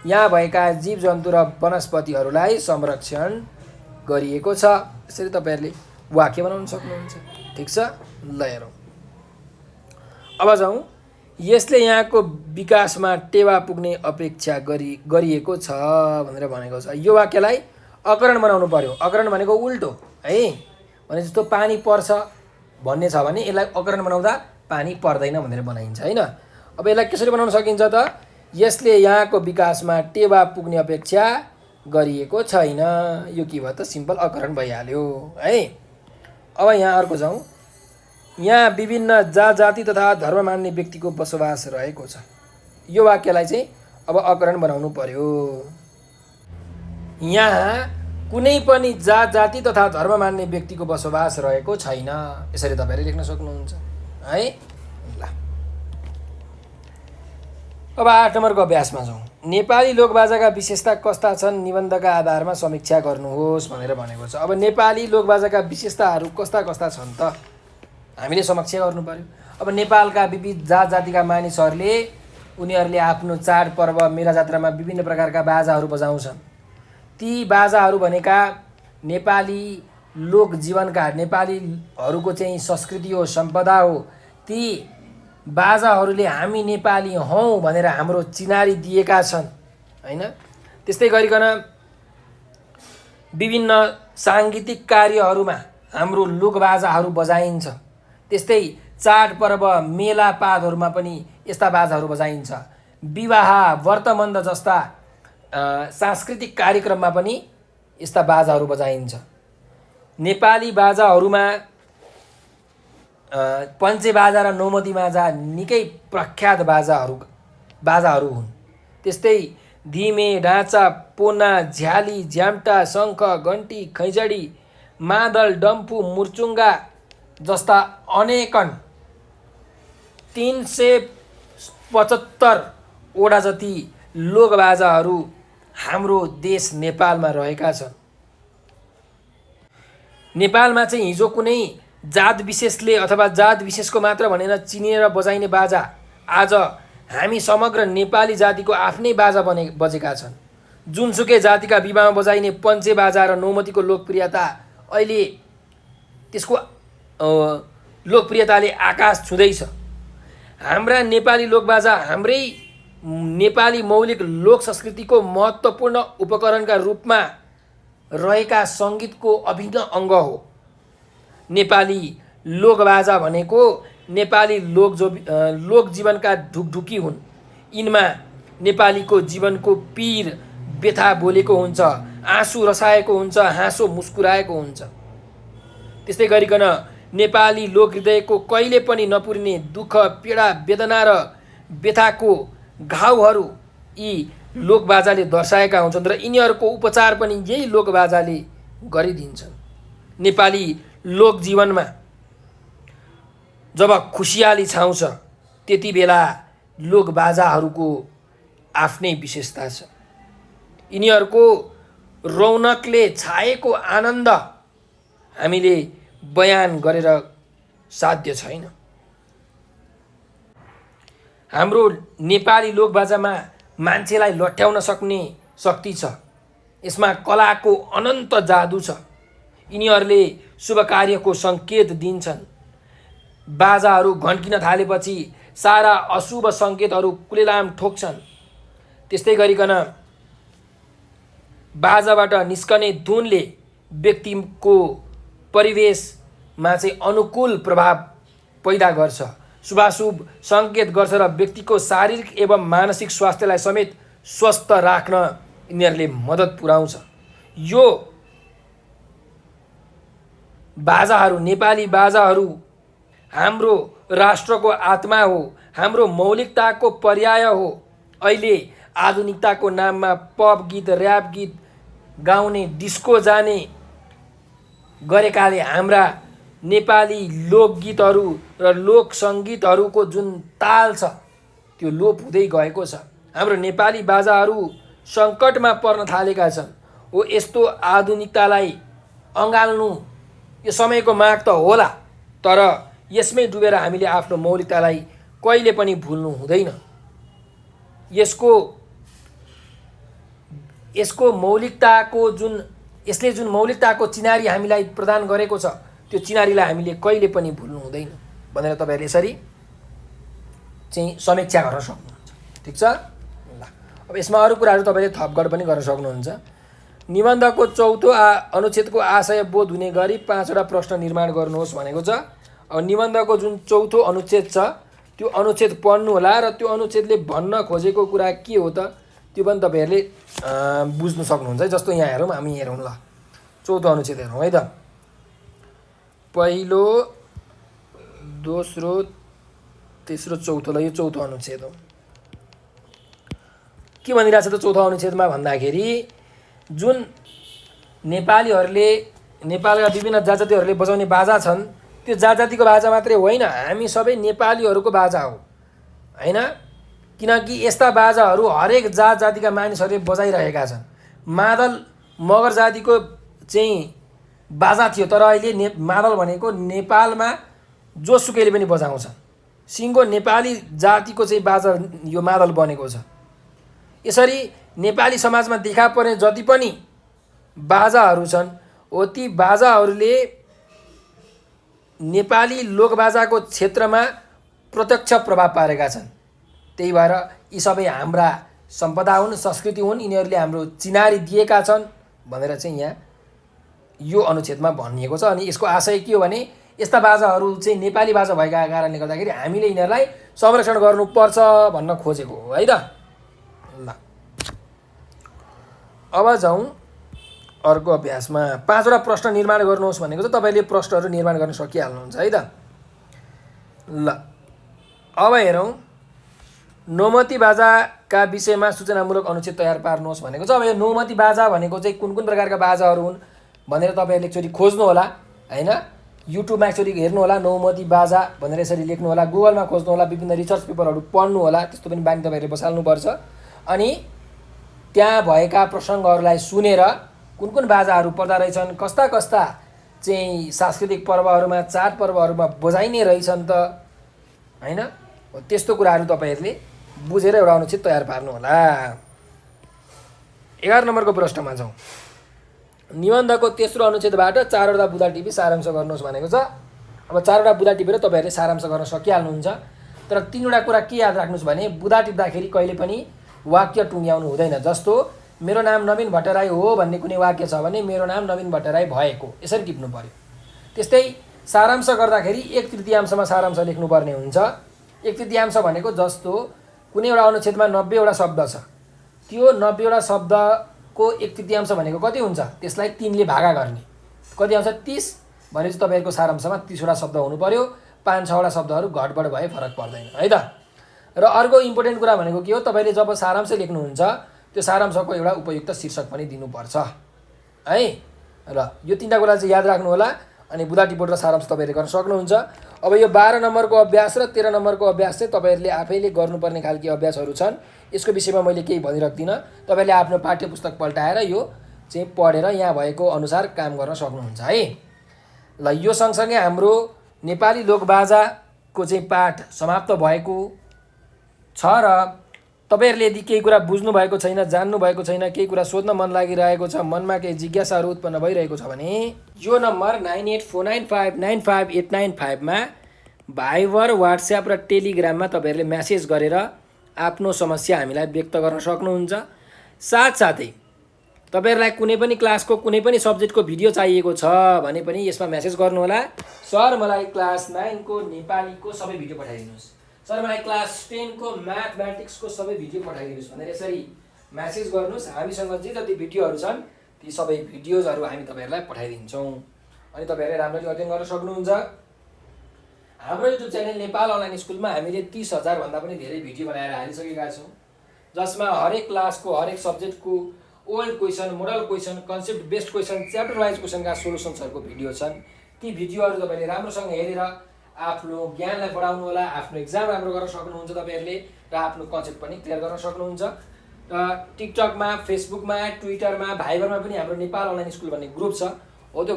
यहाँ भएका जीवजन्तु र वनस्पतिहरूलाई संरक्षण गरिएको छ। यसरी तपाईँहरूले वाक्य बनाउन सक्नुहुन्छ। ठिक छ? ल हेरौँ, अब जाउँ, यसले यहाँको विकासमा टेवा पुग्ने अपेक्षा गरिएको छ भनेर भनेको छ। यो वाक्यलाई अकरण बनाउनु पर्यो। अकरण भनेको उल्टो है, भने जस्तो पानी पर्छ भन्ने छ भने यसलाई अकरण बनाउँदा पानी पर्दैन भनेर बनाइन्छ, होइन? अब यसलाई कसरी बनाउन सकिन्छ त? यसले यहाँको विकासमा टेवा पुग्ने अपेक्षा गरिएको छैन। यो के भयो त? सिम्पल अकरण भइहाल्यो है। अब यहाँ अर्को जाउँ, यहाँ विभिन्न जाति तथा धर्म मान्ने व्यक्तिको बसोबास रहेको छ। यो वाक्यलाई चाहिँ अब अकरण बनाउनु पर्यो। यहाँ कुनै पनि जाति तथा धर्म मान्ने व्यक्तिको बसोबास रहेको छैन। यसरी तपाईँले लेख्न सक्नुहुन्छ है। ल अब 8 नम्बरको अभ्यासमा जाउँ। नेपाली लोकबाजाका विशेषता कस्ता छन्? निबन्धका आधारमा समीक्षा गर्नुहोस् भनेर भनेको छ। अब नेपाली लोकबाजाका विशेषताहरू कस्ता छन् त? हामीले समीक्षा गर्नु पर्यो। अब नेपालका विविध जातिका मानिसहरूले उनीहरूले आफ्नो चाडपर्व मेला जात्रामा विभिन्न प्रकारका बाजाहरू बजाउँछन्। ती बाजाहरू भनेका नेपाली लोकजीवनका, नेपालीहरूको चाहिँ संस्कृति हो, सम्पदा हो। ती बाजाहरूले हामी नेपाली हौँ भनेर हाम्रो चिनारी दिएका छन्, होइन? त्यस्तै गरिकन विभिन्न साङ्गीतिक कार्यहरूमा हाम्रो लोकबाजाहरू बजाइन्छ। त्यस्तै चाडपर्व मेलापातहरूमा पनि यस्ता बाजाहरू बजाइन्छ। विवाह व्रतबन्ध जस्ता सांस्कृतिक कार्यक्रममा पनि यस्ता बाजाहरू बजाइन्छ। नेपाली बाजाहरूमा पञ्चे बाजा र नौमती बाजा निकै प्रख्यात बाजाहरू हुन्। त्यस्तै धिमे, ढाँचा, पोना, झ्याली, झ्याम्टा, शङ्ख, घन्टी, खैँजडी, मादल, डम्फु, मुर्चुङ्गा जस्ता अनेकन 375 वटा जति लोकबाजाहरू हाम्रो देश नेपालमा रहेका छन्। नेपालमा चाहिँ हिजो कुनै जात विशेषले अथवा जात विशेषको मात्र भनेर चिनिएर बजाइने बाजा आज हामी समग्र नेपाली जातिको आफ्नै बाजा बजेका छन्। जुनसुकै जातिका विवाहमा बजाइने पञ्चे बाजा र नौमतीको लोकप्रियता अहिले त्यसको लोकप्रियताले आकाश छुँदैछ। हाम्रा नेपाली लोकबाजा हाम्रै नेपाली मौलिक लोक संस्कृतिको महत्त्वपूर्ण उपकरणका रूपमा रहेका सङ्गीतको अभिन्न अङ्ग हो। नेपाली लोकबाजा भनेको नेपाली लोकजीवनका ढुकढुकी हुन्। यिनमा नेपालीको जीवनको पीर व्यथा बोलेको हुन्छ, आँसु रसाएको हुन्छ, हाँसो मुस्कुराएको हुन्छ। त्यस्तै गरिकन नेपाली लोकहृदयको कहिले पनि नपुरिने दुःख, पीडा, वेदना र व्यथाको घाउहरू यी लोकबाजाले दर्शाएका हुन्छन् र यिनीहरूको उपचार पनि यही लोकबाजाले गरिदिन्छन्। नेपाली लोकजीवनमा जब खुसियाली छाउँछ त्यति बेला लोकबाजाहरूको आफ्नै विशेषता छ। यिनीहरूको रौनकले छाएको आनन्द हामीले बयान गरेर साध्य छैन। हाम्रो नेपाली लोकबाजामा मान्छेलाई लट्याउन सक्ने शक्ति छ। यसमा कलाको अनन्त जादु छ। यिनीहरूले शुभ कार्यको सङ्केत दिन्छन्। बाजाहरू घन्किन थालेपछि सारा अशुभ सङ्केतहरू कुलेलाम ठोक्छन्। त्यस्तै गरिकन बाजाबाट निस्कने धुनले व्यक्तिको परिवेशमा चाहिँ अनुकूल प्रभाव पैदा गर्छ, शुभाशुभ सङ्केत गर्छ र व्यक्तिको शारीरिक एवं मानसिक स्वास्थ्यलाई समेत स्वस्थ राख्न यिनीहरूले मद्दत पुर्याउँछ। यो बाजाहरू, नेपाली बाजाहरू हाम्रो राष्ट्रको आत्मा हो, हाम्रो मौलिकताको पर्याय हो। अहिले आधुनिकताको नाममा पप गीत, र्याप गीत गाउने, डिस्को जाने गरेकाले हाम्रा नेपाली लोकगीतहरू र लोक सङ्गीतहरूको जुन ताल छ त्यो लोप हुँदै गएको छ। हाम्रो नेपाली बाजाहरू सङ्कटमा पर्न थालेका छन्। हो, यस्तो आधुनिकतालाई अँगाल्नु यो समयको माग त होला, तर यसमै डुबेर हामीले आफ्नो मौलिकतालाई कहिले पनि भुल्नु हुँदैन। यसको मौलिकताको यसले जुन मौलिकताको चिनारी हामीलाई प्रदान गरेको छ त्यो चिनारीलाई हामीले कहिले पनि भुल्नु हुँदैन भनेर तपाईँहरूले यसरी चाहिँ समीक्षा गर्न सक्नुहुन्छ। ठिक छ ल। अब यसमा अरू कुराहरू तपाईँले थपगढ पनि गर्न सक्नुहुन्छ। निबन्धको चौथो अनुच्छेदको आशय बोध हुने गरी 5वटा प्रश्न निर्माण गर्नुहोस् भनेको छ। अब निबन्धको जुन चौथो अनुच्छेद छ त्यो अनुच्छेद पढ्नु होला र त्यो अनुच्छेदले भन्न खोजेको कुरा के हो त त्यो पनि तपाईँहरूले बुझ्नु सक्नुहुन्छ है। जस्तो यहाँ हेरौँ, हामी हेरौँ ल, चौथो अनुच्छेद हेरौँ है त। पहिलो, दोस्रो, तेस्रो, चौथो, ल यो चौथो अनुच्छेद हो। के भनिरहेछ त चौथो अनुच्छेदमा भन्दाखेरि जुन नेपालका विभिन्न जातजातिहरूले बजाउने बाजा छन् त्यो जातजातिको बाजा मात्रै होइन, हामी सबै नेपालीहरूको बाजा हो होइन। किनकि यस्ता बाजाहरू हरेक जातजातिका मानिसहरूले बजाइरहेका छन्। मादल मगर जातिको चाहिँ बाजा थियो, तर अहिले मादल भनेको नेपालमा जोसुकैले पनि बजाउँछ। सिङ्गो नेपाली जातिको चाहिँ बाजा यो मादल बनेको छ। यसरी नेपाली समाजमा देखा पर्ने जति पनि बाजाहरू छन् हो ती बाजाहरूले नेपाली लोकबाजाको क्षेत्रमा प्रत्यक्ष प्रभाव पारेका छन्। त्यही भएर यी सबै हाम्रा सम्पदा हुन्, संस्कृति हुन्, यिनीहरूले हाम्रो चिनारी दिएका छन् भनेर चाहिँ यहाँ यो अनुच्छेदमा भनिएको छ। अनि यसको आशय के हो भने यस्ता बाजाहरू चाहिँ नेपाली बाजा भएका कारणले गर्दाखेरि हामीले यिनीहरूलाई संरक्षण गर्नुपर्छ भन्न खोजेको हो है त। ल अब जाउँ अर्को अभ्यासमा। 5वटा प्रश्न निर्माण गर्नुहोस् भनेको छ। तपाईँले प्रश्नहरू निर्माण गर्न सकिहाल्नुहुन्छ है त। ल अब हेरौँ, नौमती बाजाका विषयमा सूचनामूलक अनुच्छेद तयार पार्नुहोस् भनेको छ। अब यो नौमती बाजा भनेको चाहिँ कुन कुन प्रकारका बाजाहरू हुन् भनेर तपाईँहरूले एकचोटि खोज्नु होला होइन। युट्युबमा एकचोटि हेर्नु होला, नौमती बाजा भनेर यसरी लेख्नु होला, गुगलमा खोज्नु होला, विभिन्न रिसर्च पेपरहरू पढ्नु होला। त्यस्तो पनि बानी तपाईँहरूले बसाल्नुपर्छ। अनि त्यहाँ भएका प्रसङ्गहरूलाई सुनेर कुन कुन बाजाहरू पर्दा रहेछन्, कस्ता कस्ता चाहिँ सांस्कृतिक पर्वहरूमा, चाडपर्वहरूमा बजाइने रहेछन् त होइन, त्यस्तो कुराहरू तपाईँहरूले बुझेर एउटा अनुच्छेद तयार पार्नु होला। 11 नम्बरको प्रश्नमा जाउँ। निबन्धको तेस्रो अनुच्छेदबाट 4वटा बुँदा टिपी सारांश गर्नुहोस् भनेको छ। अब 4वटा बुँदा टिपेर तपाईँहरूले सारांश गर्न सकिहाल्नुहुन्छ। तर 3वटा कुरा के याद राख्नुहोस् भने बुँदा टिप्दाखेरि कहिले पनि वाक्य टुङ्ग्याउनु हुँदैन। जस्तो मेरो नाम नवीन भट्टराई हो भन्ने कुनै वाक्य छ भने मेरो नाम नवीन भट्टराई भएको यसरी टिप्नु पर्यो। त्यस्तै सारांश गर्दाखेरि 1/3 सारांश लेख्नुपर्ने हुन्छ। 1/3 भनेको जस्तो कुनै एउटा अनुच्छेदमा 90 वटा शब्द छ, त्यो 90 वटा शब्दको 1/3 भनेको कति हुन्छ, त्यसलाई 3 ले भागा गर्ने, कति आउँछ 30 भनेपछि तपाईँहरूको सारांशमा 30 वटा शब्द हुनु पर्यो। 5-6 वटा शब्दहरू घटबड भए फरक पर्दैन है त। र अर्को इम्पोर्टेन्ट कुरा भनेको के हो, तपाईँले जब सारांश लेख्नुहुन्छ त्यो सारांशको एउटा उपयुक्त शीर्षक पनि दिनुपर्छ है। र यो 3टा कुरा चाहिँ याद राख्नु होला। अनि बुदा टिपोट र सारांश तपाईँले गर्न सक्नुहुन्छ। अब यो 12 नम्बरको अभ्यास र 13 नम्बरको अभ्यास चाहिँ तपाईँहरूले आफैले गर्नुपर्ने खालको अभ्यासहरू छन्। यसको विषयमा मैले केही भनिराख्दिनँ, तपाईँले आफ्नो पाठ्यपुस्तक पल्टाएर यो चाहिँ पढेर यहाँ भएको अनुसार काम गर्न सक्नुहुन्छ है। ल यो सँगसँगै हाम्रो नेपाली लोकबाजाको चाहिँ पाठ समाप्त भएको छ। र तपाईँहरूले यदि केही कुरा बुझ्नु भएको छैन, जान्नु भएको छैन, केही कुरा सोध्न मन लागिरहेको छ, मनमा केही जिज्ञासाहरू उत्पन्न भइरहेको छ भने यो नम्बर 9849595895 मा भाइबर, व्हाट्सएप र टेलिग्राममा तपाईँहरूले म्यासेज गरेर आफ्नो समस्या हामीलाई व्यक्त गर्न सक्नुहुन्छ। साथसाथै तपाईँहरूलाई कुनै पनि क्लासको कुनै पनि सब्जेक्टको भिडियो चाहिएको छ भने पनि यसमा म्यासेज गर्नुहोला। सर मलाई क्लास 9 को नेपालीको सबै भिडियो पठाइदिनुहोस्, सर मलाई क्लास 10 को म्याथमेटिक्सको सबै भिडियो पठाइदिनुहोस् भनेर यसरी म्यासेज गर्नुहोस्। हामीसँग जे जति भिडियोहरू छन् ती सबै भिडियोजहरू हामी तपाईँहरूलाई पठाइदिन्छौँ अनि तपाईँहरूले राम्ररी अध्ययन गर्न सक्नुहुन्छ। हाम्रो युट्युब च्यानल नेपाल अनलाइन स्कुलमा हामीले 30,000 भन्दा पनि धेरै भिडियो बनाएर हालिसकेका छौँ, जसमा हरेक क्लासको हरेक सब्जेक्टको old question, model question, concept based question, chapter wise क्वेसनका सोलुसन्सहरूको भिडियो छन्। ती भिडियोहरू तपाईँले राम्रोसँग हेरेर आफ्नो ज्ञानलाई बढाउनु होला, आफ्नो एक्जाम राम्रो गर्न सक्नुहुन्छ तपाईँहरूले र आफ्नो कन्सेप्ट पनि क्लियर गर्न सक्नुहुन्छ। र टिकटकमा, फेसबुकमा, ट्विटरमा, भाइबरमा पनि हाम्रो नेपाल अनलाइन स्कुल भन्ने ग्रुप छ, हो त्यो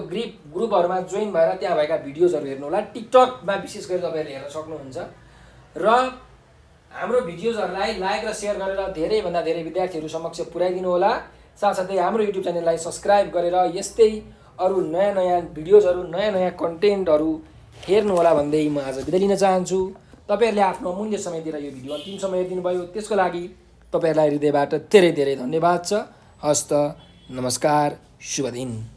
ग्रुपहरूमा जोइन भएर त्यहाँ भएका भिडियोजहरू हेर्नु होला। टिकटकमा विशेष गरी तपाईँहरूले हेर्न सक्नुहुन्छ। र हाम्रो भिडियोजहरूलाई लाइक र सेयर गरेर धेरैभन्दा धेरै विद्यार्थीहरू समक्ष पुर्याइदिनु होला। साथसाथै हाम्रो युट्युब च्यानललाई सब्सक्राइब गरेर यस्तै अरू नयाँ नयाँ भिडियोजहरू, नयाँ नयाँ कन्टेन्टहरू हेर्नु होला भन्दै म आज बिदा लिन चाहन्छु। तपाईँहरूले आफ्नो अमूल्य समय दिएर यो भिडियो अन्तिमसम्म हेरिदिनुभयो, त्यसको लागि तपाईँहरूलाई हृदयबाट धेरै धेरै धन्यवाद छ। हस्त, नमस्कार, शुभ दिन।